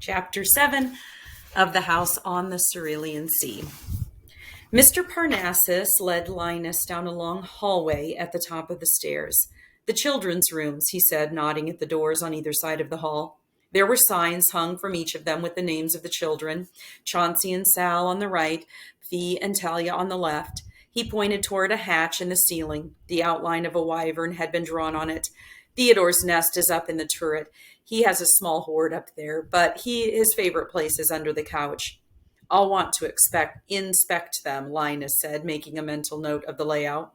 Chapter 7 of The House on the Cerulean Sea. Mr. Parnassus led Linus down a long hallway at the top of the stairs. The children's rooms, he said, nodding at the doors on either side of the hall. There were signs hung from each of them with the names of the children, Chauncey and Sal on the right, Fee and Talia on the left. He pointed toward a hatch in the ceiling. The outline of a wyvern had been drawn on it. Theodore's nest is up in the turret. He has a small hoard up there, but his favorite place is under the couch. I'll want to inspect them, Linus said, making a mental note of the layout.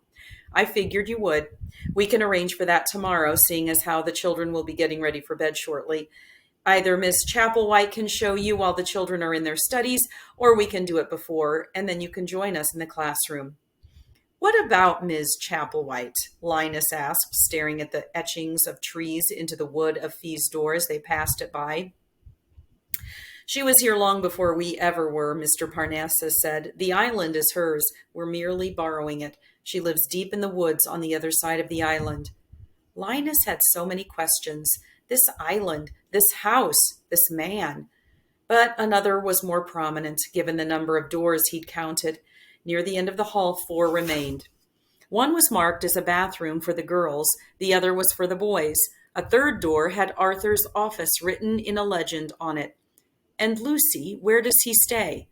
I figured you would. We can arrange for that tomorrow, seeing as how the children will be getting ready for bed shortly. Either Miss Chapelwhite can show you while the children are in their studies, or we can do it before, and then you can join us in the classroom. What about Ms. Chapelwhite? Linus asked, staring at the etchings of trees into the wood of Fee's door as they passed it by. She was here long before we ever were, Mr. Parnassus said. The island is hers. We're merely borrowing it. She lives deep in the woods on the other side of the island. Linus had so many questions. This island, this house, this man. But another was more prominent, given the number of doors he'd counted. Near the end of the hall, 4 remained. One was marked as a bathroom for the girls. The other was for the boys. A third door had Arthur's office written in a legend on it. And Lucy, where does he stay?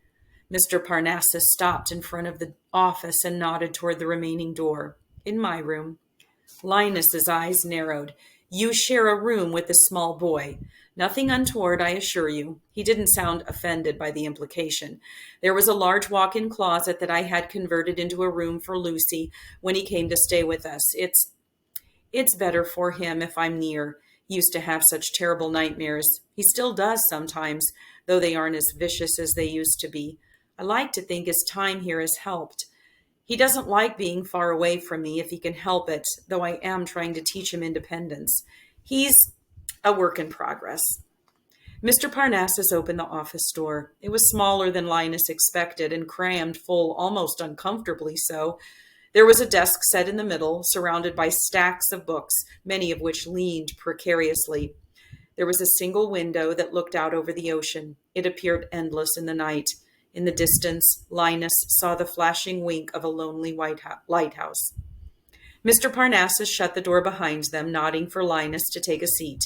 Mr. Parnassus stopped in front of the office and nodded toward the remaining door. In my room. Linus's eyes narrowed. You share a room with this small boy. Nothing untoward, I assure you. He didn't sound offended by the implication. There was a large walk-in closet that I had converted into a room for Lucy when he came to stay with us. It's better for him if I'm near. He used to have such terrible nightmares. He still does sometimes, though they aren't as vicious as they used to be. I like to think his time here has helped. He doesn't like being far away from me if he can help it, though I am trying to teach him independence. He's a work in progress. Mr. Parnassus opened the office door. It was smaller than Linus expected and crammed full, almost uncomfortably so. There was a desk set in the middle, surrounded by stacks of books, many of which leaned precariously. There was a single window that looked out over the ocean. It appeared endless in the night. In the distance, Linus saw the flashing wink of a lonely lighthouse. Mr. Parnassus shut the door behind them, nodding for Linus to take a seat.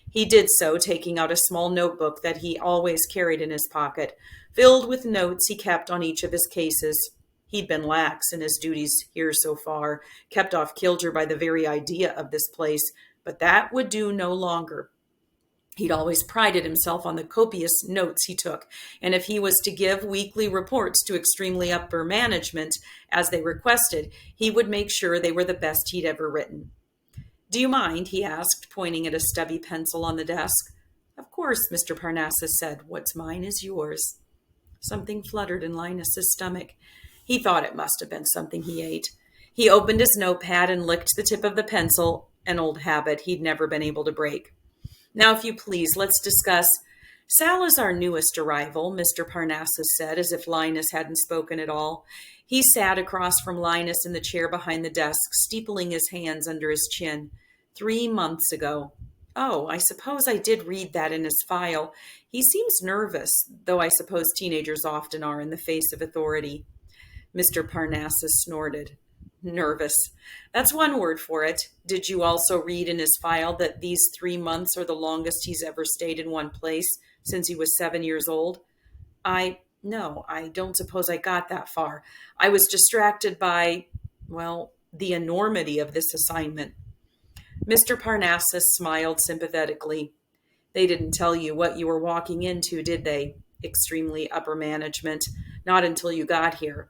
He did so, taking out a small notebook that he always carried in his pocket, filled with notes he kept on each of his cases. He'd been lax in his duties here so far, kept off kilter by the very idea of this place, but that would do no longer. He'd always prided himself on the copious notes he took, and if he was to give weekly reports to extremely upper management, as they requested, he would make sure they were the best he'd ever written. Do you mind? He asked, pointing at a stubby pencil on the desk. Of course, Mr. Parnassus said. What's mine is yours. Something fluttered in Linus's stomach. He thought it must have been something he ate. He opened his notepad and licked the tip of the pencil, an old habit he'd never been able to break. Now, if you please, let's discuss. Sal is our newest arrival, Mr. Parnassus said, as if Linus hadn't spoken at all. He sat across from Linus in the chair behind the desk, steepling his hands under his chin. 3 months ago. Oh, I suppose I did read that in his file. He seems nervous, though I suppose teenagers often are in the face of authority. Mr. Parnassus snorted. Nervous. That's one word for it. Did you also read in his file that these 3 months are the longest he's ever stayed in one place since he was 7 years old? No, I don't suppose I got that far. I was distracted by, the enormity of this assignment. Mr. Parnassus smiled sympathetically. They didn't tell you what you were walking into, did they? Extremely upper management. Not until you got here.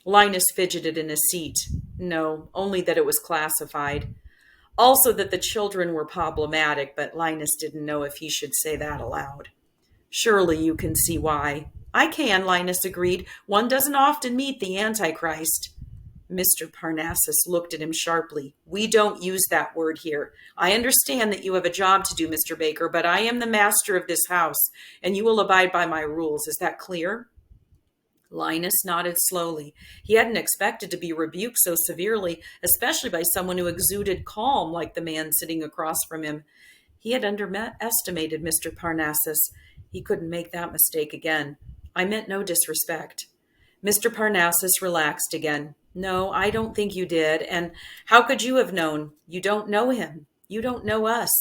Linus fidgeted in his seat. No, only that it was classified. Also that the children were problematic, but Linus didn't know if he should say that aloud. Surely you can see why. I can, Linus agreed. One doesn't often meet the Antichrist. Mr. Parnassus looked at him sharply. We don't use that word here. I understand that you have a job to do, Mr. Baker, but I am the master of this house, and you will abide by my rules. Is that clear? Linus nodded slowly. He hadn't expected to be rebuked so severely, especially by someone who exuded calm like the man sitting across from him. He had underestimated Mr. Parnassus. He couldn't make that mistake again. I meant no disrespect. Mr. Parnassus relaxed again. No, I don't think you did. And how could you have known? You don't know him. You don't know us.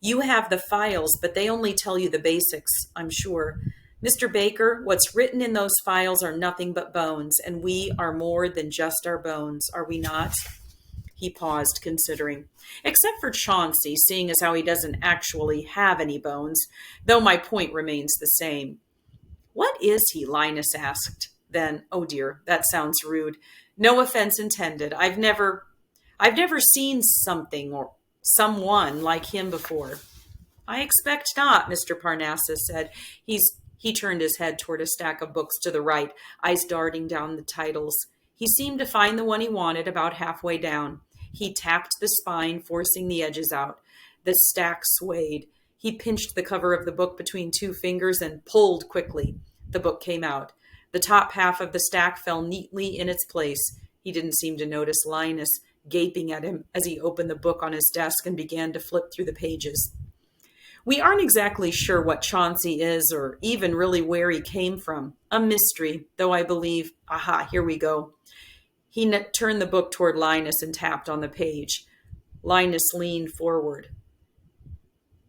You have the files, but they only tell you the basics, I'm sure. Mr. Baker, what's written in those files are nothing but bones, and we are more than just our bones, are we not? He paused, considering. Except for Chauncey, seeing as how he doesn't actually have any bones, though my point remains the same. What is he? Linus asked. Then, oh dear, that sounds rude. No offense intended. I've never seen something or someone like him before. I expect not, Mr. Parnassus said. He turned his head toward a stack of books to the right, eyes darting down the titles. He seemed to find the one he wanted about halfway down. He tapped the spine, forcing the edges out. The stack swayed. He pinched the cover of the book between two fingers and pulled quickly. The book came out. The top half of the stack fell neatly in its place. He didn't seem to notice Linus gaping at him as he opened the book on his desk and began to flip through the pages. We aren't exactly sure what Chauncey is or even really where he came from. A mystery, though I believe, aha, here we go. He turned the book toward Linus and tapped on the page. Linus leaned forward.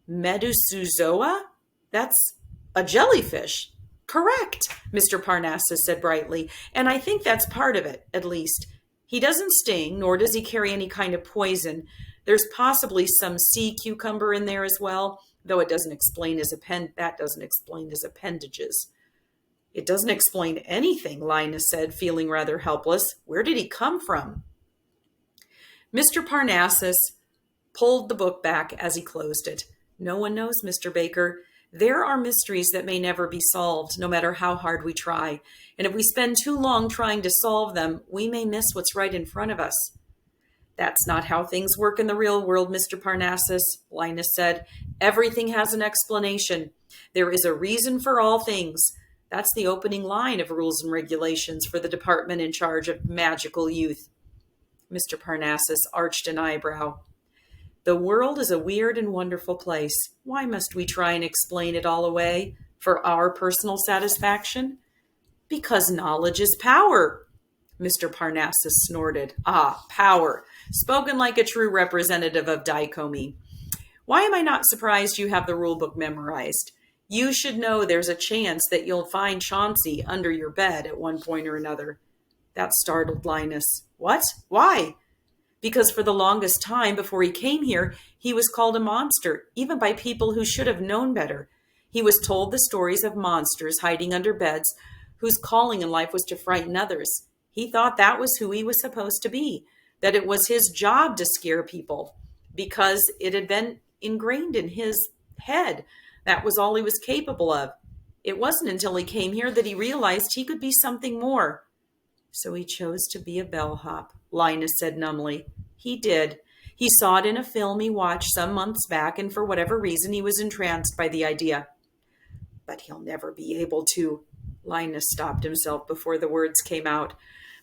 Medusozoa? That's a jellyfish. Correct, Mr. Parnassus said brightly, and I think that's part of it, at least. He doesn't sting, nor does he carry any kind of poison. There's possibly some sea cucumber in there as well, though it doesn't explain his appendages. It doesn't explain anything, Linus said, feeling rather helpless. Where did he come from? Mr. Parnassus pulled the book back as he closed it. No one knows, Mr. Baker. There are mysteries that may never be solved, no matter how hard we try. And if we spend too long trying to solve them, we may miss what's right in front of us. That's not how things work in the real world, Mr. Parnassus, Linus said. Everything has an explanation. There is a reason for all things. That's the opening line of Rules and Regulations for the department in charge of magical youth. Mr. Parnassus arched an eyebrow. The world is a weird and wonderful place. Why must we try and explain it all away? For our personal satisfaction? Because knowledge is power. Mr. Parnassus snorted. Ah, power. Spoken like a true representative of dichomy. Why am I not surprised you have the rule book memorized? You should know there's a chance that you'll find Chauncey under your bed at one point or another. That startled Linus. What? Why? Because for the longest time before he came here, he was called a monster, even by people who should have known better. He was told the stories of monsters hiding under beds whose calling in life was to frighten others. He thought that was who he was supposed to be, that it was his job to scare people because it had been ingrained in his head. That was all he was capable of. It wasn't until he came here that he realized he could be something more. So he chose to be a bellhop, Linus said numbly. He did. He saw it in a film he watched some months back, and for whatever reason he was entranced by the idea. But he'll never be able to. Linus stopped himself before the words came out.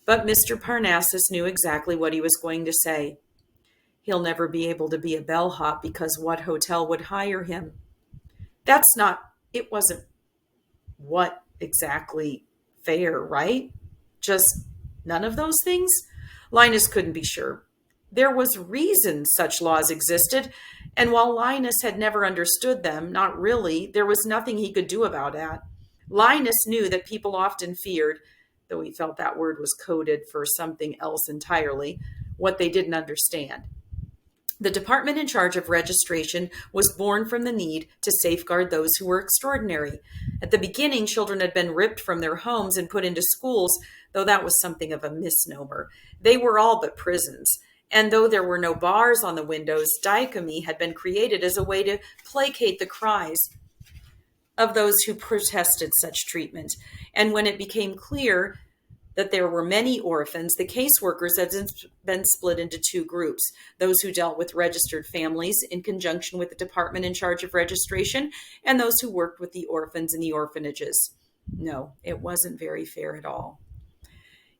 But Mr. Parnassus knew exactly what he was going to say. He'll never be able to be a bellhop because what hotel would hire him? It wasn't what exactly fair, right? Just none of those things? Linus couldn't be sure. There was reason such laws existed, and while Linus had never understood them, not really, there was nothing he could do about that. Linus knew that people often feared, though he felt that word was coded for something else entirely, what they didn't understand. The department in charge of registration was born from the need to safeguard those who were extraordinary. At the beginning, children had been ripped from their homes and put into schools, though that was something of a misnomer. They were all but prisons. And though there were no bars on the windows, dichomy had been created as a way to placate the cries of those who protested such treatment. And when it became clear that there were many orphans, the caseworkers had been split into two groups, those who dealt with registered families in conjunction with the department in charge of registration, and those who worked with the orphans in the orphanages. No, it wasn't very fair at all.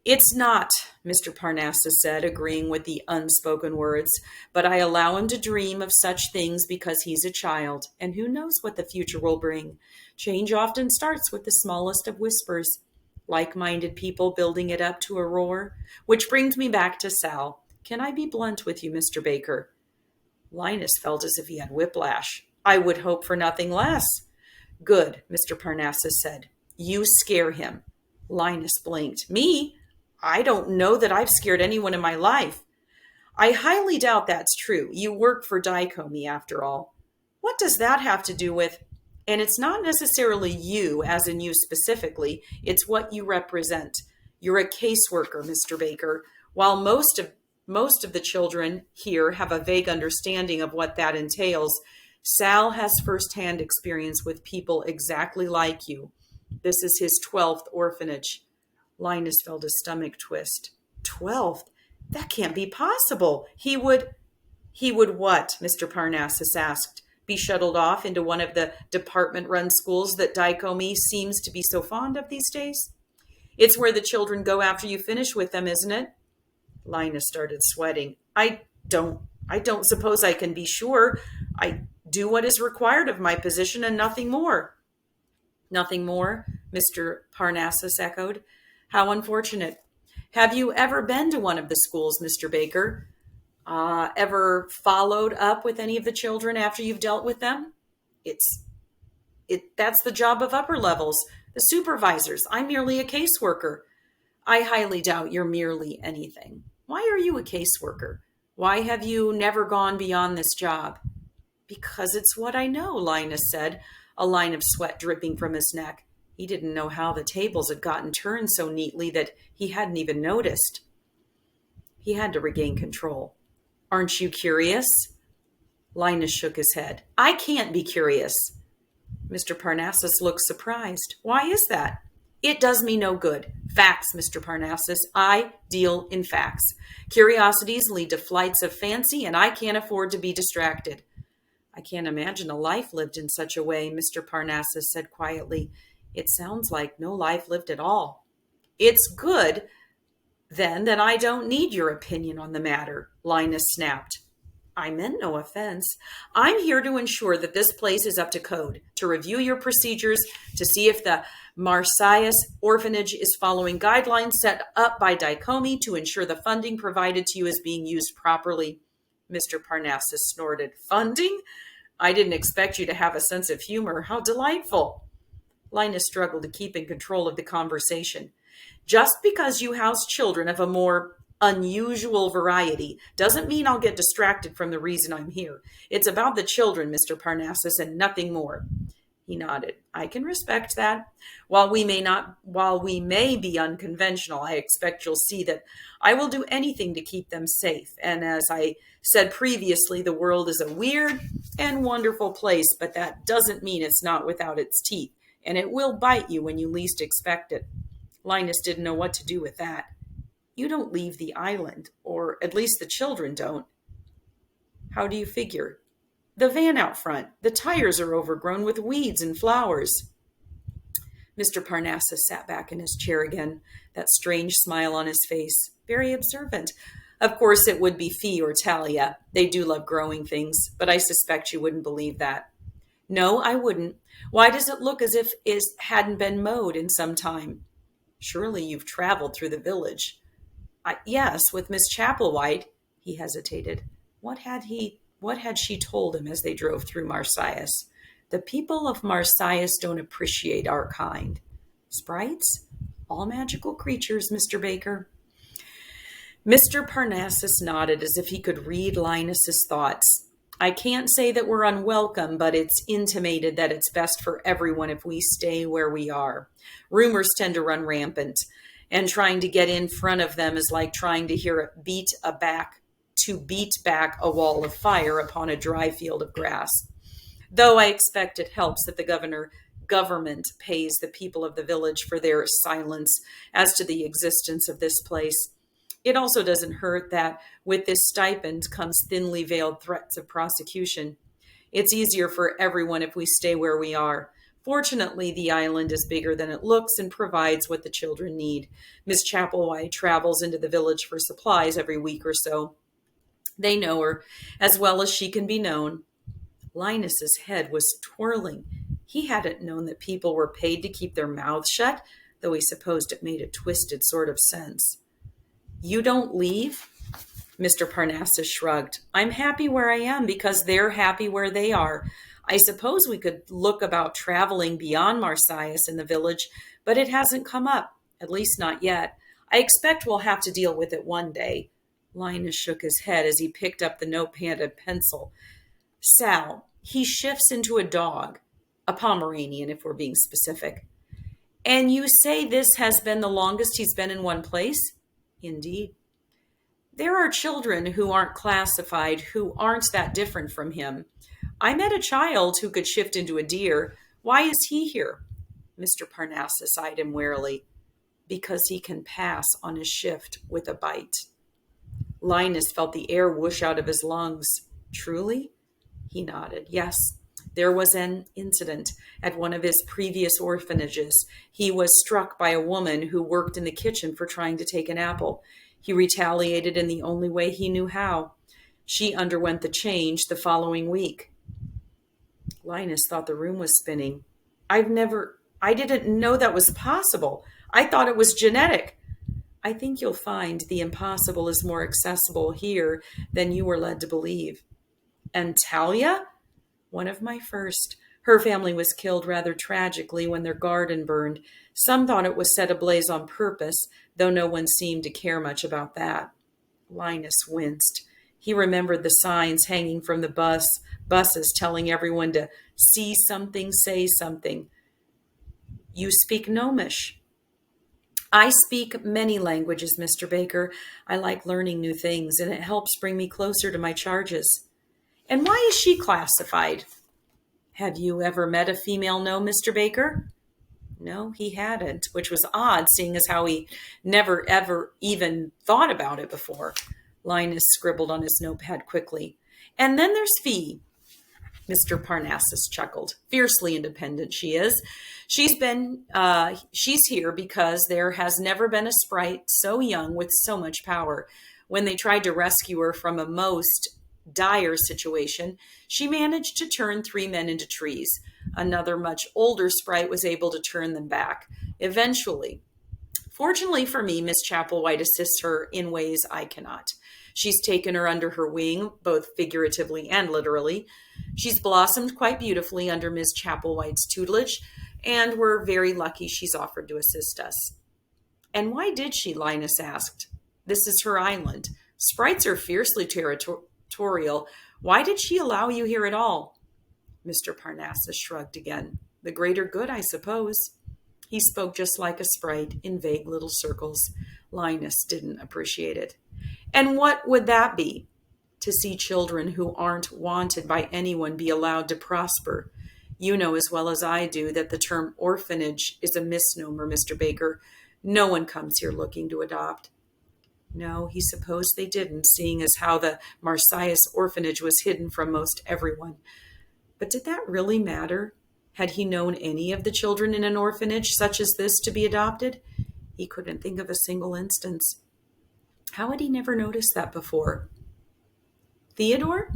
It's not, Mr. Parnassus said, agreeing with the unspoken words, but I allow him to dream of such things because he's a child, and who knows what the future will bring. Change often starts with the smallest of whispers, like-minded people building it up to a roar. Which brings me back to Sal. Can I be blunt with you, Mr. Baker? Linus felt as if he had whiplash. I would hope for nothing less. Good, Mr. Parnassus said. You scare him. Linus blinked. Me? I don't know that I've scared anyone in my life. I highly doubt that's true. You work for Dicomy, after all. What does that have to do with... And it's not necessarily you, as in you specifically. It's what you represent. You're a caseworker, Mr. Baker. While most of the children here have a vague understanding of what that entails, Sal has firsthand experience with people exactly like you. This is his 12th orphanage. Linus felt a stomach twist. 12th? That can't be possible. He would what? Mr. Parnassus asked. Be shuttled off into one of the department-run schools that Dicomy seems to be so fond of these days? It's where the children go after you finish with them, isn't it? Linus started sweating. I don't suppose I can be sure. I do what is required of my position and nothing more. Nothing more? Mr. Parnassus echoed. How unfortunate. Have you ever been to one of the schools, Mr. Baker? Ever followed up with any of the children after you've dealt with them? That's the job of upper levels, the supervisors. I'm merely a caseworker. I highly doubt you're merely anything. Why are you a caseworker? Why have you never gone beyond this job? Because it's what I know, Linus said, a line of sweat dripping from his neck. He didn't know how the tables had gotten turned so neatly that he hadn't even noticed. He had to regain control. Aren't you curious? Linus shook his head. I can't be curious. Mr. Parnassus looked surprised. Why is that? It does me no good. Facts, Mr. Parnassus. I deal in facts. Curiosities lead to flights of fancy, and I can't afford to be distracted. I can't imagine a life lived in such a way, Mr. Parnassus said quietly. It sounds like no life lived at all. It's good, then, that I don't need your opinion on the matter, Linus snapped. I meant no offense. I'm here to ensure that this place is up to code, to review your procedures, to see if the Parnassus orphanage is following guidelines set up by Dicomy to ensure the funding provided to you is being used properly. Mr. Parnassus snorted. Funding? I didn't expect you to have a sense of humor. How delightful. Linus struggled to keep in control of the conversation. Just because you house children of a more unusual variety doesn't mean I'll get distracted from the reason I'm here. It's about the children, Mr. Parnassus, and nothing more. He nodded. I can respect that. While we may be unconventional, I expect you'll see that I will do anything to keep them safe. And as I said previously, the world is a weird and wonderful place, but that doesn't mean it's not without its teeth, and it will bite you when you least expect it. Linus didn't know what to do with that. You don't leave the island, or at least the children don't. How do you figure? The van out front. The tires are overgrown with weeds and flowers. Mr. Parnassus sat back in his chair again, that strange smile on his face, very observant. Of course, it would be Fee or Talia. They do love growing things, but I suspect you wouldn't believe that. No, I wouldn't. Why does it look as if it hadn't been mowed in some time? Surely you've traveled through the village. Yes, with Miss Chapelwhite. He hesitated. What had she told him as they drove through Marsyas? The people of Marsyas don't appreciate our kind. Sprites? All magical creatures, Mr. Baker. Mr. Parnassus nodded as if he could read Linus's thoughts. I can't say that we're unwelcome, but it's intimated that it's best for everyone if we stay where we are. Rumors tend to run rampant, and trying to get in front of them is like trying to beat back a wall of fire upon a dry field of grass. Though I expect it helps that the government pays the people of the village for their silence as to the existence of this place. It also doesn't hurt that with this stipend comes thinly veiled threats of prosecution. It's easier for everyone if we stay where we are. Fortunately, the island is bigger than it looks and provides what the children need. Miss Chapelwhite travels into the village for supplies every week or so. They know her as well as she can be known. Linus's head was twirling. He hadn't known that people were paid to keep their mouths shut, though he supposed it made a twisted sort of sense. You don't leave? Mr. Parnassus shrugged. I'm happy where I am because they're happy where they are. I suppose we could look about traveling beyond Marsyas in the village, but it hasn't come up, at least not yet. I expect we'll have to deal with it one day. Linus shook his head as he picked up the notepad and pencil. Sal, he shifts into a dog, a Pomeranian if we're being specific. And you say this has been the longest he's been in one place? Indeed. There are children who aren't classified, who aren't that different from him. I met a child who could shift into a deer. Why is he here? Mr. Parnassus eyed him warily. Because he can pass on his shift with a bite. Linus felt the air whoosh out of his lungs. Truly? He nodded. Yes. There was an incident at one of his previous orphanages. He was struck by a woman who worked in the kitchen for trying to take an apple. He retaliated in the only way he knew how. She underwent the change the following week. Linus thought the room was spinning. I didn't know that was possible. I thought it was genetic. I think you'll find the impossible is more accessible here than you were led to believe. And Talia? One of my first. Her family was killed rather tragically when their garden burned. Some thought it was set ablaze on purpose, though no one seemed to care much about that. Linus winced. He remembered the signs hanging from the buses telling everyone to see something, say something. You speak Gnomish. I speak many languages, Mr. Baker. I like learning new things, and it helps bring me closer to my charges. And why is she classified? Have you ever met a female gnome, Mr. Baker? No, he hadn't, which was odd, seeing as how he never ever even thought about it before. Linus scribbled on his notepad quickly. And then there's Fee. Mr. Parnassus chuckled. Fiercely independent she is. She's here because there has never been a sprite so young with so much power. When they tried to rescue her from a most dire situation, she managed to turn 3 men into trees. Another much older sprite was able to turn them back. Eventually, fortunately for me, Miss Chapelwhite assists her in ways I cannot. She's taken her under her wing, both figuratively and literally. She's blossomed quite beautifully under Miss Chapelwhite's tutelage, and we're very lucky she's offered to assist us. And why did she? Linus asked. This is her island. Sprites are fiercely territorial. Why did she allow you here at all? Mr. Parnassus shrugged again. The greater good, I suppose. He spoke just like a sprite in vague little circles. Linus didn't appreciate it. And what would that be? To see children who aren't wanted by anyone be allowed to prosper. You know as well as I do that the term orphanage is a misnomer, Mr. Baker. No one comes here looking to adopt. No, he supposed they didn't, seeing as how the Marsyas orphanage was hidden from most everyone. But did that really matter? Had he known any of the children in an orphanage such as this to be adopted? He couldn't think of a single instance. How had he never noticed that before? Theodore?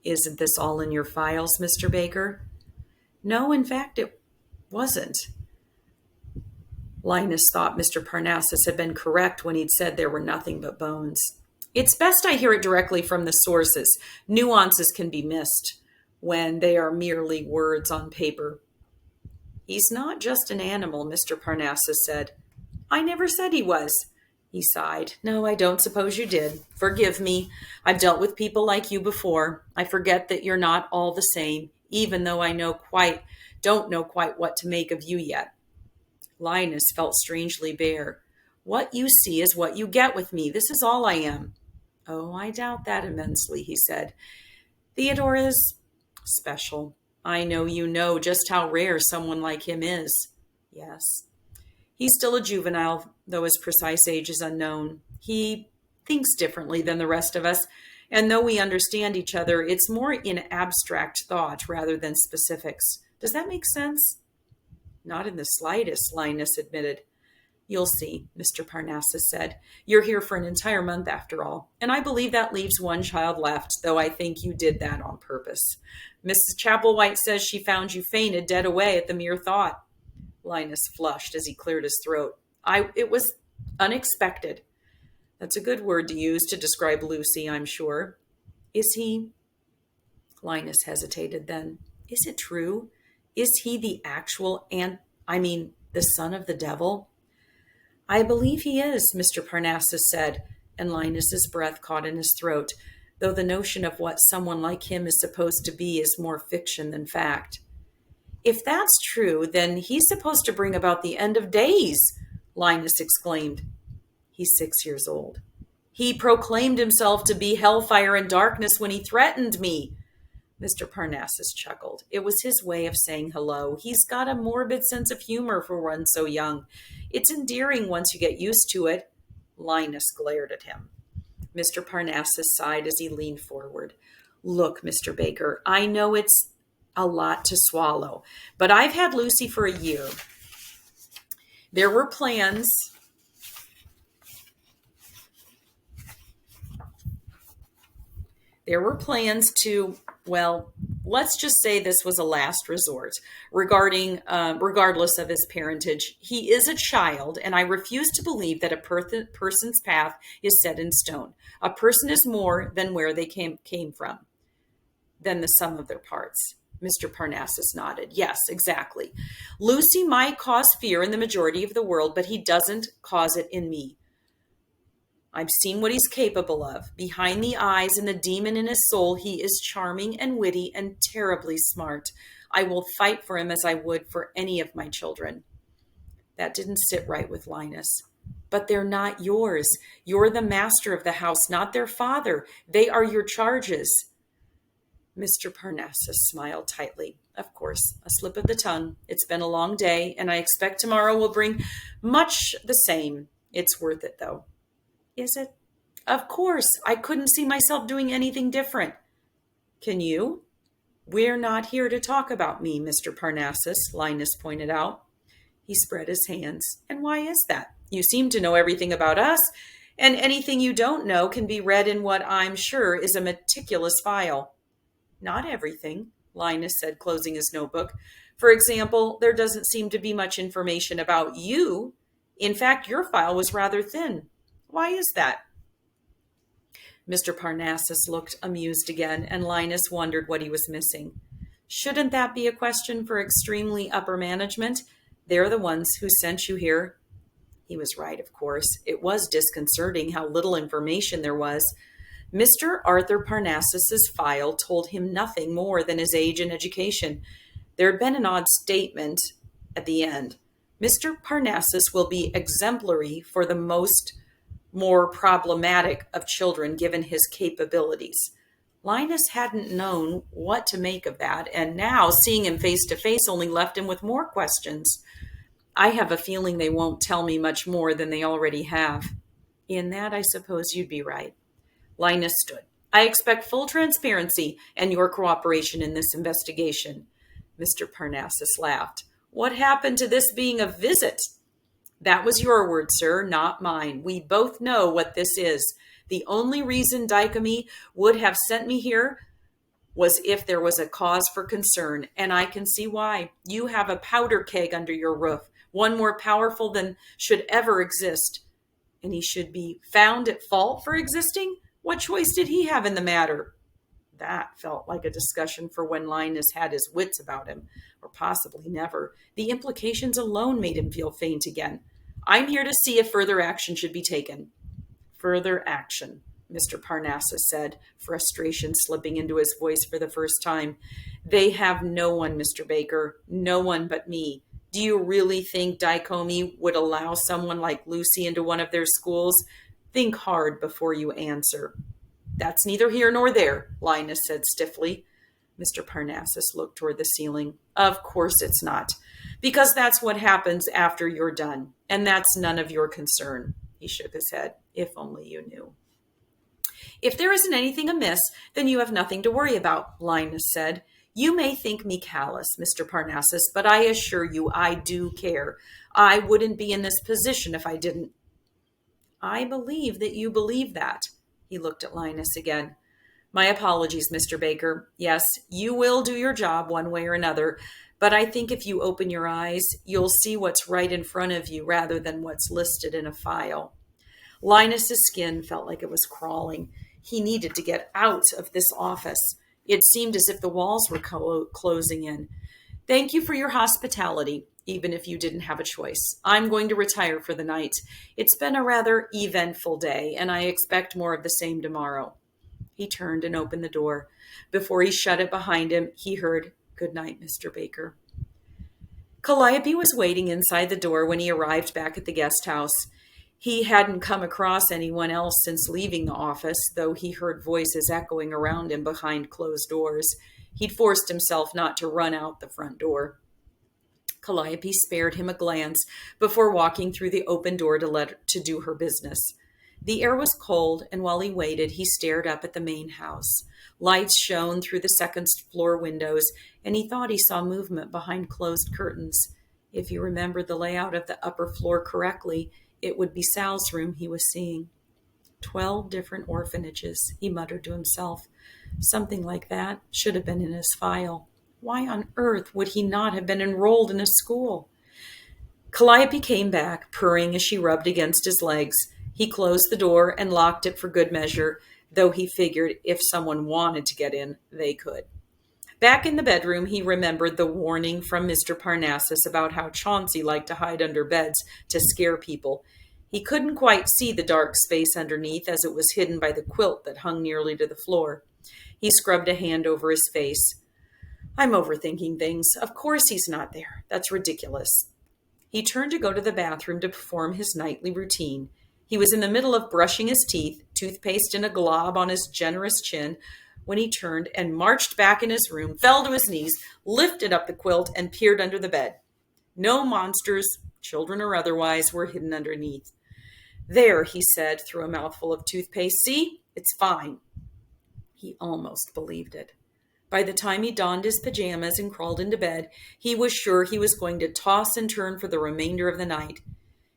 Isn't this all in your files, Mr. Baker? No, in fact, it wasn't. Linus thought Mr. Parnassus had been correct when he'd said there were nothing but bones. It's best I hear it directly from the sources. Nuances can be missed when they are merely words on paper. He's not just an animal, Mr. Parnassus said. I never said he was. He sighed. No, I don't suppose you did. Forgive me. I've dealt with people like you before. I forget that you're not all the same, even though I don't know quite what to make of you yet. Linus felt strangely bare. What you see is what you get with me. This is all I am. Oh, I doubt that immensely, he said. Theodore is special. I know you know just how rare someone like him is. Yes. He's still a juvenile, though his precise age is unknown. He thinks differently than the rest of us, and though we understand each other, it's more in abstract thought rather than specifics. Does that make sense? Not in the slightest, Linus admitted. You'll see, Mr. Parnassus said. You're here for an entire month after all, and I believe that leaves one child left, though I think you did that on purpose. Mrs. Chapelwhite says she found you fainted dead away at the mere thought. Linus flushed as he cleared his throat. It was unexpected. That's a good word to use to describe Lucy, I'm sure. Is he? Linus hesitated then. Is it true? Is he the actual the son of the devil? I believe he is, Mr. Parnassus said, and Linus's breath caught in his throat, though the notion of what someone like him is supposed to be is more fiction than fact. If that's true, then he's supposed to bring about the end of days, Linus exclaimed. He's 6 years old. He proclaimed himself to be hellfire and darkness when he threatened me. Mr. Parnassus chuckled. It was his way of saying hello. He's got a morbid sense of humor for one so young. It's endearing once you get used to it. Linus glared at him. Mr. Parnassus sighed as he leaned forward. Look, Mr. Baker, I know it's a lot to swallow, but I've had Lucy for a year. There were plans to, well, let's just say this was a last resort regardless of his parentage. He is a child, and I refuse to believe that a person's path is set in stone. A person is more than where they came from, than the sum of their parts. Mr. Parnassus nodded. Yes, exactly. Lucy might cause fear in the majority of the world, but he doesn't cause it in me. I've seen what he's capable of. Behind the eyes and the demon in his soul, he is charming and witty and terribly smart. I will fight for him as I would for any of my children. That didn't sit right with Linus. But they're not yours. You're the master of the house, not their father. They are your charges. Mr. Parnassus smiled tightly. Of course, a slip of the tongue. It's been a long day, and I expect tomorrow will bring much the same. It's worth it, though. Is it? Of course. I couldn't see myself doing anything different. Can you? We're not here to talk about me, Mr. Parnassus, Linus pointed out. He spread his hands. And why is that? You seem to know everything about us, and anything you don't know can be read in what I'm sure is a meticulous file. Not everything, Linus said, closing his notebook. For example, there doesn't seem to be much information about you. In fact, your file was rather thin. Why is that? Mr. Parnassus looked amused again, and Linus wondered what he was missing. Shouldn't that be a question for extremely upper management? They're the ones who sent you here. He was right, of course. It was disconcerting how little information there was. Mr. Arthur Parnassus's file told him nothing more than his age and education. There had been an odd statement at the end. Mr. Parnassus will be exemplary for the more problematic of children given his capabilities. Linus hadn't known what to make of that, and now seeing him face to face only left him with more questions. I have a feeling they won't tell me much more than they already have. In that, I suppose you'd be right. Linus stood. I expect full transparency and your cooperation in this investigation. Mr. Parnassus laughed. What happened to this being a visit? That was your word, sir, not mine. We both know what this is. The only reason Dichotomy would have sent me here was if there was a cause for concern, and I can see why. You have a powder keg under your roof, one more powerful than should ever exist. And he should be found at fault for existing? What choice did he have in the matter? That felt like a discussion for when Linus had his wits about him, or possibly never. The implications alone made him feel faint again. I'm here to see if further action should be taken. Further action, Mr. Parnassus said, frustration slipping into his voice for the first time. They have no one, Mr. Baker, no one but me. Do you really think Dichotomy would allow someone like Lucy into one of their schools? Think hard before you answer. That's neither here nor there, Linus said stiffly. Mr. Parnassus looked toward the ceiling. Of course it's not, because that's what happens after you're done, and that's none of your concern. He shook his head. If only you knew. If there isn't anything amiss, then you have nothing to worry about, Linus said. You may think me callous, Mr. Parnassus, but I assure you I do care. I wouldn't be in this position if I didn't. I believe that you believe that. He looked at Linus again. My apologies, Mr. Baker. Yes, you will do your job one way or another, but I think if you open your eyes, you'll see what's right in front of you rather than what's listed in a file. Linus's skin felt like it was crawling. He needed to get out of this office. It seemed as if the walls were closing in. Thank you for your hospitality, even if you didn't have a choice. I'm going to retire for the night. It's been a rather eventful day, and I expect more of the same tomorrow. He turned and opened the door. Before he shut it behind him, he heard, "Good night, Mr. Baker." Calliope was waiting inside the door when he arrived back at the guest house. He hadn't come across anyone else since leaving the office, though he heard voices echoing around him behind closed doors. He'd forced himself not to run out the front door. Calliope spared him a glance before walking through the open door to do her business. The air was cold, and while he waited, he stared up at the main house. Lights shone through the second-floor windows, and he thought he saw movement behind closed curtains. If he remembered the layout of the upper floor correctly, it would be Sal's room he was seeing. 12 different orphanages, he muttered to himself. Something like that should have been in his file. Why on earth would he not have been enrolled in a school? Calliope came back, purring as she rubbed against his legs. He closed the door and locked it for good measure, though he figured if someone wanted to get in, they could. Back in the bedroom, he remembered the warning from Mr. Parnassus about how Chauncey liked to hide under beds to scare people. He couldn't quite see the dark space underneath as it was hidden by the quilt that hung nearly to the floor. He scrubbed a hand over his face. I'm overthinking things. Of course he's not there. That's ridiculous. He turned to go to the bathroom to perform his nightly routine. He was in the middle of brushing his teeth, toothpaste in a glob on his generous chin, when he turned and marched back in his room, fell to his knees, lifted up the quilt, and peered under the bed. No monsters, children or otherwise, were hidden underneath. There, he said through a mouthful of toothpaste. See? It's fine. He almost believed it. By the time he donned his pajamas and crawled into bed, he was sure he was going to toss and turn for the remainder of the night.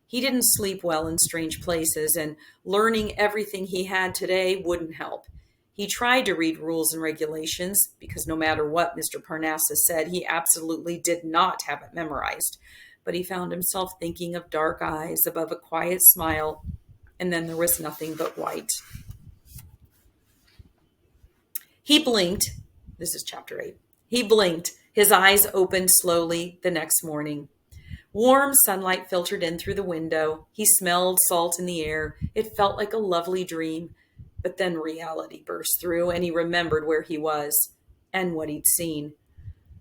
He didn't sleep well in strange places, and learning everything he had today wouldn't help. He tried to read rules and regulations, because no matter what Mr. Parnassus said, he absolutely did not have it memorized. But he found himself thinking of dark eyes above a quiet smile, and then there was nothing but white. He blinked. This is chapter 8. He blinked. His eyes opened slowly the next morning. Warm sunlight filtered in through the window. He smelled salt in the air. It felt like a lovely dream. But then reality burst through, and he remembered where he was and what he'd seen.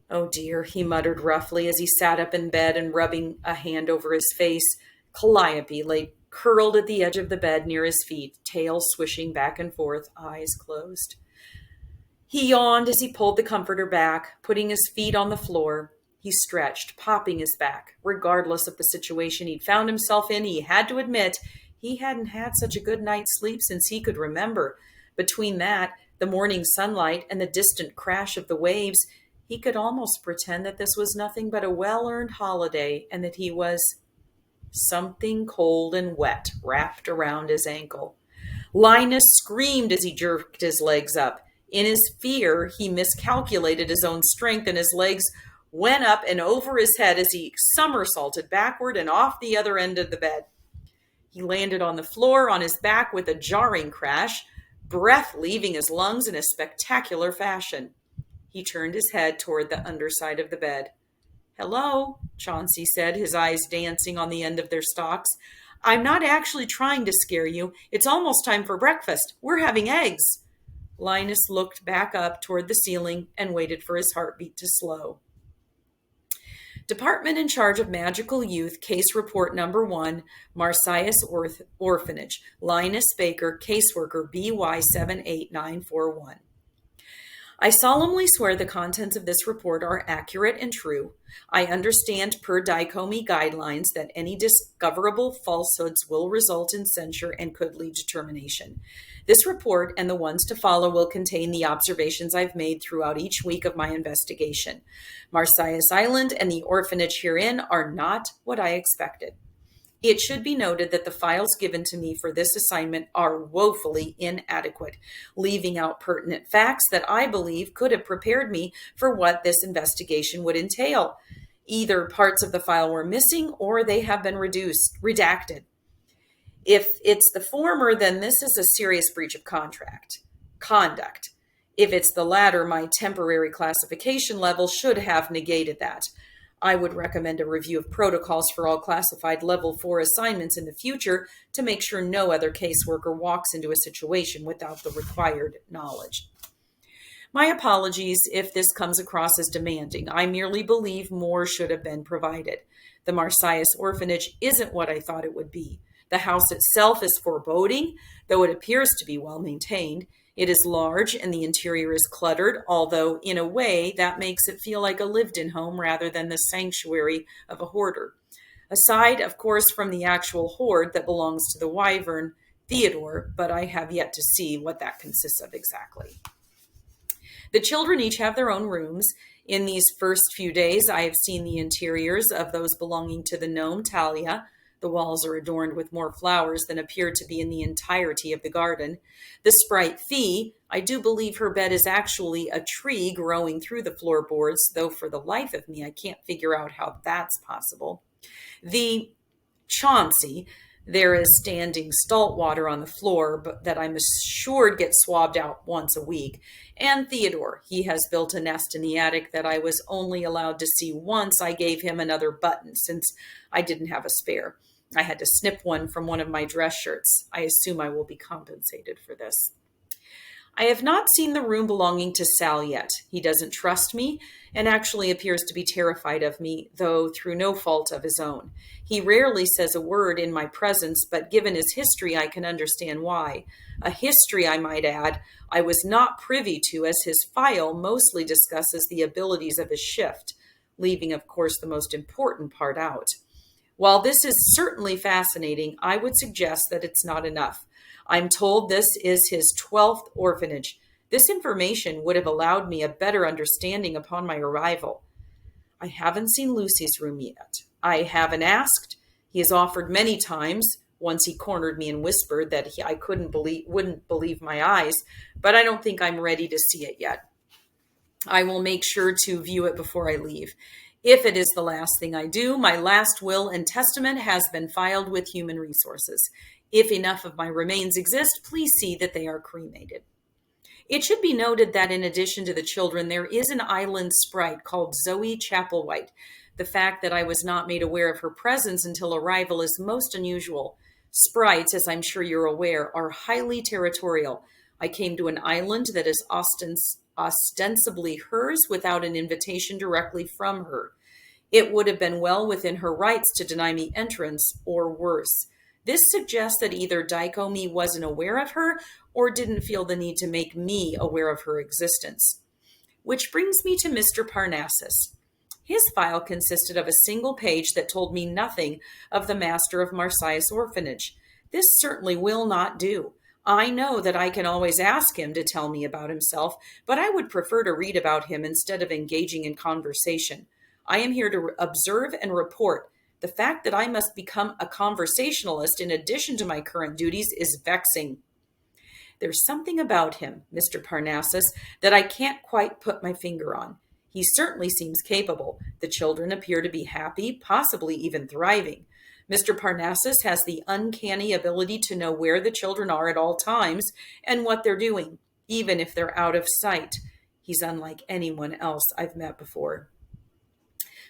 Oh dear, he muttered roughly as he sat up in bed and rubbing a hand over his face. Calliope lay curled at the edge of the bed near his feet, tail swishing back and forth, eyes closed. He yawned as he pulled the comforter back, putting his feet on the floor. He stretched, popping his back. Regardless of the situation he'd found himself in, he had to admit he hadn't had such a good night's sleep since he could remember. Between that, the morning sunlight, and the distant crash of the waves, he could almost pretend that this was nothing but a well-earned holiday and that he was something cold and wet wrapped around his ankle. Linus screamed as he jerked his legs up. In his fear, he miscalculated his own strength, and his legs went up and over his head as he somersaulted backward and off the other end of the bed. He landed on the floor on his back with a jarring crash, breath leaving his lungs in a spectacular fashion. He turned his head toward the underside of the bed. Hello, Chauncey said, his eyes dancing on the end of their stalks. I'm not actually trying to scare you. It's almost time for breakfast. We're having eggs. Linus looked back up toward the ceiling and waited for his heartbeat to slow. Department in charge of magical youth, case report number 1, Marsyas Orphanage. Linus Baker, caseworker BY78941. I solemnly swear the contents of this report are accurate and true. I understand per dichotomy guidelines that any discoverable falsehoods will result in censure and could lead to termination. This report and the ones to follow will contain the observations I've made throughout each week of my investigation. Marsyas Island and the orphanage herein are not what I expected. It should be noted that the files given to me for this assignment are woefully inadequate, leaving out pertinent facts that I believe could have prepared me for what this investigation would entail. Either parts of the file were missing or they have been redacted. If it's the former, then this is a serious breach of conduct. If it's the latter, my temporary classification level should have negated that. I would recommend a review of protocols for all classified level 4 assignments in the future to make sure no other caseworker walks into a situation without the required knowledge. My apologies if this comes across as demanding. I merely believe more should have been provided. The Marsyas orphanage isn't what I thought it would be. The house itself is foreboding, though it appears to be well maintained. It is large and the interior is cluttered, although in a way that makes it feel like a lived-in home rather than the sanctuary of a hoarder. Aside, of course, from the actual hoard that belongs to the wyvern, Theodore, but I have yet to see what that consists of exactly. The children each have their own rooms. In these first few days, I have seen the interiors of those belonging to the gnome Talia. The walls are adorned with more flowers than appear to be in the entirety of the garden. The Sprite Fee, I do believe her bed is actually a tree growing through the floorboards, though for the life of me, I can't figure out how that's possible. The Chauncey, there is standing salt water on the floor, but that I'm assured gets swabbed out once a week. And Theodore, he has built a nest in the attic that I was only allowed to see once. I gave him another button since I didn't have a spare. I had to snip one from one of my dress shirts. I assume I will be compensated for this. I have not seen the room belonging to Sal yet. He doesn't trust me and actually appears to be terrified of me, though through no fault of his own. He rarely says a word in my presence, but given his history, I can understand why. A history, I might add, I was not privy to, as his file mostly discusses the abilities of his shift, leaving, of course, the most important part out. While this is certainly fascinating, I would suggest that it's not enough. I'm told this is his 12th orphanage. This information would have allowed me a better understanding upon my arrival. I haven't seen Lucy's room yet. I haven't asked. He has offered many times. Once he cornered me and whispered that I wouldn't believe my eyes, but I don't think I'm ready to see it yet. I will make sure to view it before I leave. If it is the last thing I do, my last will and testament has been filed with Human Resources. If enough of my remains exist, please see that they are cremated. It should be noted that in addition to the children, there is an island sprite called Zoe Chapelwhite. The fact that I was not made aware of her presence until arrival is most unusual. Sprites, as I'm sure you're aware, are highly territorial. I came to an island that is ostensibly hers without an invitation directly from her. It would have been well within her rights to deny me entrance, or worse. This suggests that either Dichotomy wasn't aware of her or didn't feel the need to make me aware of her existence. Which brings me to Mr. Parnassus. His file consisted of a single page that told me nothing of the master of Marsyas orphanage. This certainly will not do. I know that I can always ask him to tell me about himself, but I would prefer to read about him instead of engaging in conversation. I am here to observe and report. The fact that I must become a conversationalist in addition to my current duties is vexing. There's something about him, Mr. Parnassus, that I can't quite put my finger on. He certainly seems capable. The children appear to be happy, possibly even thriving. Mr. Parnassus has the uncanny ability to know where the children are at all times and what they're doing, even if they're out of sight. He's unlike anyone else I've met before.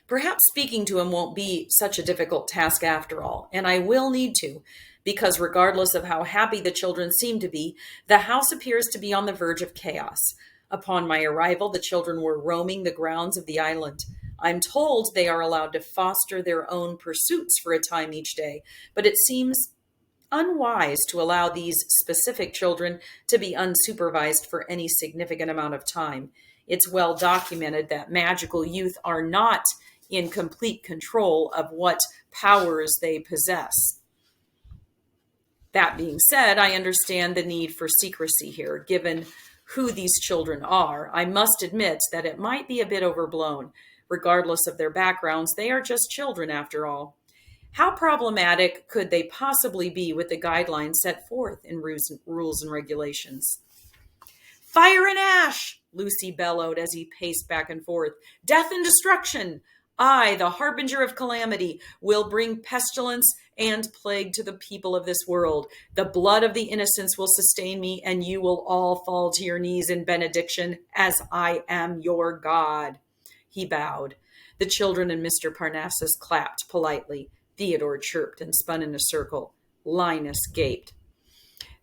Perhaps speaking to him won't be such a difficult task after all, and I will need to, because regardless of how happy the children seem to be, the house appears to be on the verge of chaos. Upon my arrival, the children were roaming the grounds of the island. I'm told they are allowed to foster their own pursuits for a time each day, but it seems unwise to allow these specific children to be unsupervised for any significant amount of time. It's well documented that magical youth are not in complete control of what powers they possess. That being said, I understand the need for secrecy here. Given who these children are, I must admit that it might be a bit overblown. Regardless of their backgrounds, they are just children after all. How problematic could they possibly be with the guidelines set forth in rules and regulations? Fire and ash, Lucy bellowed as he paced back and forth. Death and destruction. I, the harbinger of calamity, will bring pestilence and plague to the people of this world. The blood of the innocents will sustain me, and you will all fall to your knees in benediction, as I am your God. He bowed. The children and Mr. Parnassus clapped politely. Theodore chirped and spun in a circle. Linus gaped.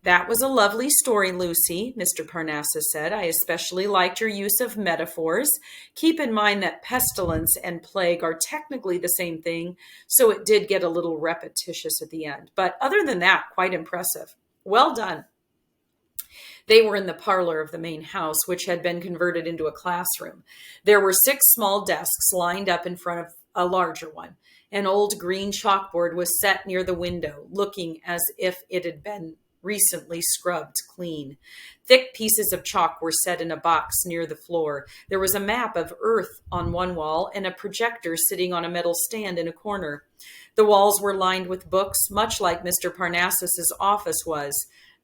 That was a lovely story, Lucy, Mr. Parnassus said. I especially liked your use of metaphors. Keep in mind that pestilence and plague are technically the same thing, so it did get a little repetitious at the end. But other than that, quite impressive. Well done. They were in the parlor of the main house, which had been converted into a classroom. There were 6 small desks lined up in front of a larger one. An old green chalkboard was set near the window, looking as if it had been recently scrubbed clean. Thick pieces of chalk were set in a box near the floor. There was a map of Earth on one wall and a projector sitting on a metal stand in a corner. The walls were lined with books, much like Mr. Parnassus's office was.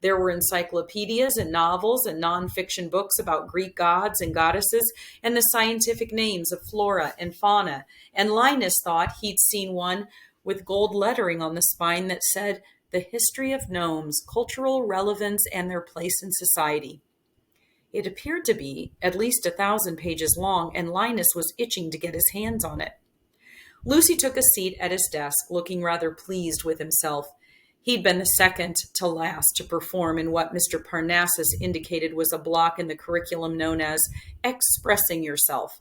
There were encyclopedias and novels and nonfiction books about Greek gods and goddesses and the scientific names of flora and fauna. And Linus thought he'd seen one with gold lettering on the spine that said, The History of Gnomes, Cultural Relevance and Their Place in Society. It appeared to be at least 1,000 pages long, and Linus was itching to get his hands on it. Lucy took a seat at his desk, looking rather pleased with himself. He'd been the second to last to perform in what Mr. Parnassus indicated was a block in the curriculum known as expressing yourself.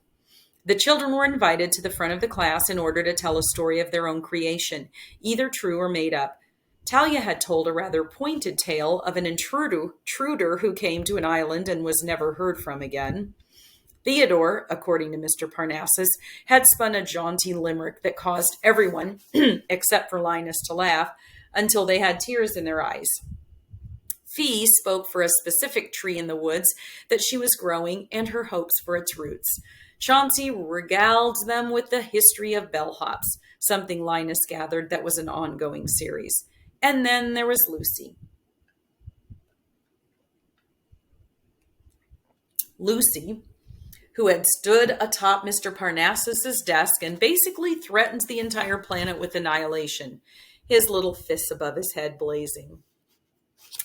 The children were invited to the front of the class in order to tell a story of their own creation, either true or made up. Talia had told a rather pointed tale of an intruder who came to an island and was never heard from again. Theodore, according to Mr. Parnassus, had spun a jaunty limerick that caused everyone, except for Linus, to laugh until they had tears in their eyes. Fee spoke for a specific tree in the woods that she was growing and her hopes for its roots. Chauncey regaled them with the history of bellhops, something Linus gathered that was an ongoing series. And then there was Lucy. Lucy, who had stood atop Mr. Parnassus's desk and basically threatened the entire planet with annihilation, his little fists above his head blazing.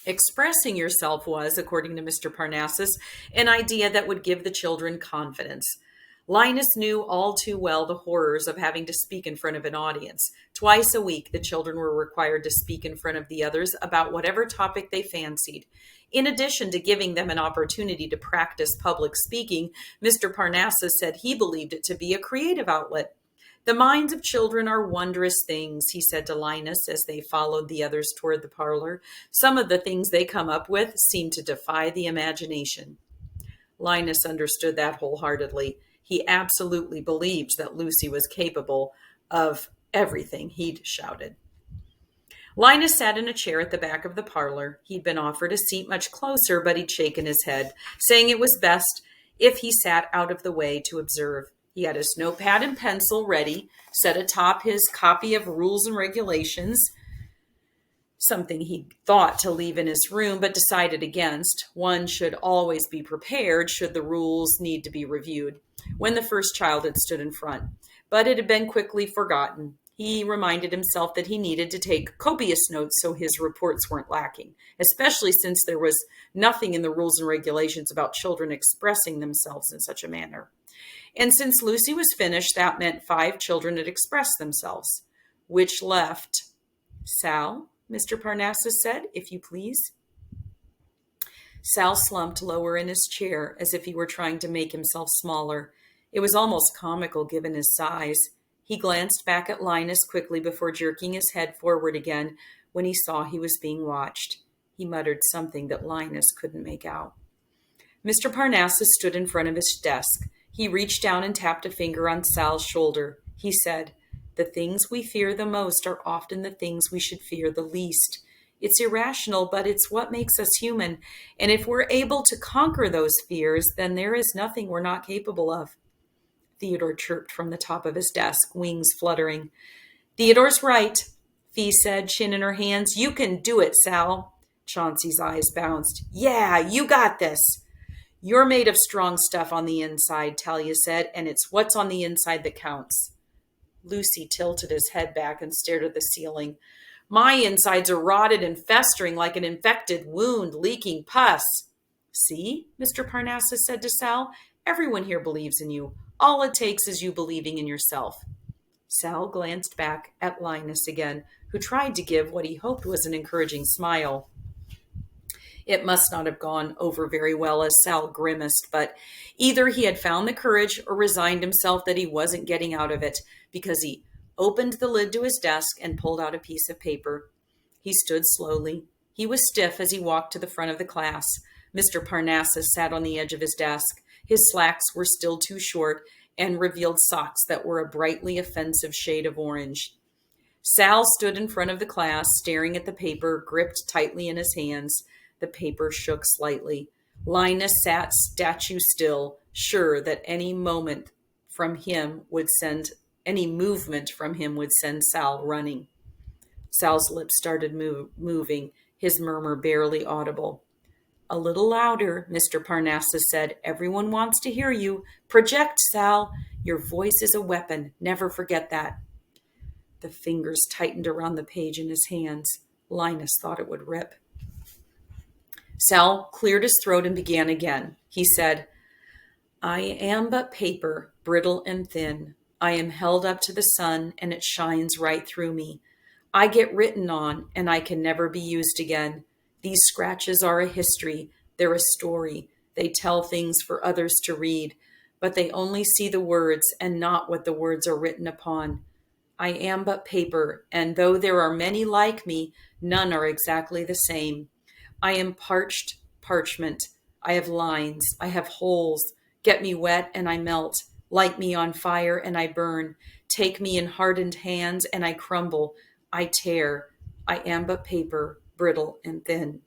Expressing yourself was, according to Mr. Parnassus, an idea that would give the children confidence. Linus knew all too well the horrors of having to speak in front of an audience. Twice a week, the children were required to speak in front of the others about whatever topic they fancied. In addition to giving them an opportunity to practice public speaking, Mr. Parnassus said he believed it to be a creative outlet. The minds of children are wondrous things, he said to Linus as they followed the others toward the parlor. Some of the things they come up with seem to defy the imagination. Linus understood that wholeheartedly. He absolutely believed that Lucy was capable of everything he'd shouted. Linus sat in a chair at the back of the parlor. He'd been offered a seat much closer, but he'd shaken his head, saying it was best if he sat out of the way to observe. He had his notepad and pencil ready, set atop his copy of rules and regulations, something he thought to leave in his room but decided against. One should always be prepared should the rules need to be reviewed. When the first child had stood in front, but it had been quickly forgotten. He reminded himself that he needed to take copious notes so his reports weren't lacking, especially since there was nothing in the rules and regulations about children expressing themselves in such a manner. And since Lucy was finished, that meant 5 children had expressed themselves, which left Sal, Mr. Parnassus said, if you please. Sal slumped lower in his chair as if he were trying to make himself smaller. It was almost comical given his size. He glanced back at Linus quickly before jerking his head forward again. when he saw he was being watched. He muttered something that Linus couldn't make out. Mr. Parnassus stood in front of his desk. He reached down and tapped a finger on Sal's shoulder. He said, "The things we fear the most are often the things we should fear the least. It's irrational, but it's what makes us human. And if we're able to conquer those fears, then there is nothing we're not capable of." Theodore chirped from the top of his desk, wings fluttering. "Theodore's right," Fee said, chin in her hands. "You can do it, Sal." Chauncey's eyes bounced. "Yeah, you got this." "You're made of strong stuff on the inside," Talia said, "and it's what's on the inside that counts." Lucy tilted his head back and stared at the ceiling. "My insides are rotted and festering like an infected wound, leaking pus." "See," Mr. Parnassus said to Sal, "everyone here believes in you. All it takes is you believing in yourself." Sal glanced back at Linus again, who tried to give what he hoped was an encouraging smile. It must not have gone over very well, as Sal grimaced, but either he had found the courage or resigned himself that he wasn't getting out of it, because he opened the lid to his desk and pulled out a piece of paper. He stood slowly. He was stiff as he walked to the front of the class. Mr. Parnassus sat on the edge of his desk. His slacks were still too short and revealed socks that were a brightly offensive shade of orange. Sal stood in front of the class, staring at the paper, gripped tightly in his hands. The paper shook slightly. Linus sat statue still, sure that any movement from him would send Sal running. Sal's lips started moving, his murmur barely audible. "A little louder," Mr. Parnassus said. "Everyone wants to hear you. Project, Sal. Your voice is a weapon. Never forget that." The fingers tightened around the page in his hands. Linus thought it would rip. Sal cleared his throat and began again. He said, "I am but paper, brittle and thin. I am held up to the sun, and it shines right through me. I get written on, and I can never be used again. These scratches are a history. They're a story. They tell things for others to read, but they only see the words and not what the words are written upon. I am but paper, and though there are many like me, none are exactly the same. I am parched parchment. I have lines. I have holes. Get me wet and I melt. Light me on fire and I burn. Take me in hardened hands and I crumble. I tear. I am but paper, brittle and thin."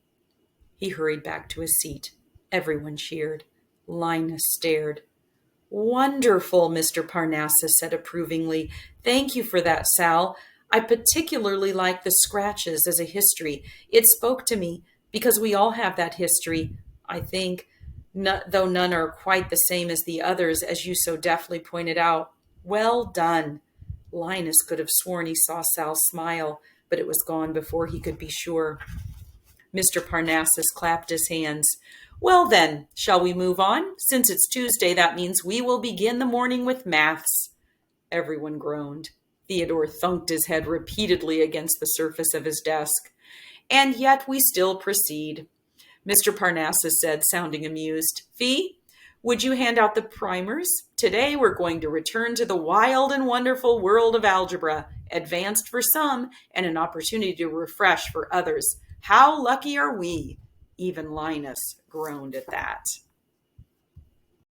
He hurried back to his seat. Everyone cheered. Linus stared. "Wonderful," Mr. Parnassus said approvingly. "Thank you for that, Sal. I particularly like the scratches as a history. It spoke to me, because we all have that history, I think, though none are quite the same as the others, as you so deftly pointed out. Well done." Linus could have sworn he saw Sal smile, but it was gone before he could be sure. Mr. Parnassus clapped his hands. "Well then, shall we move on? Since it's Tuesday, that means we will begin the morning with maths." Everyone groaned. Theodore thunked his head repeatedly against the surface of his desk. "And yet we still proceed," Mr. Parnassus said, sounding amused. "Fee, would you hand out the primers? Today we're going to return to the wild and wonderful world of algebra, advanced for some and an opportunity to refresh for others. How lucky are we?" Even Linus groaned at that.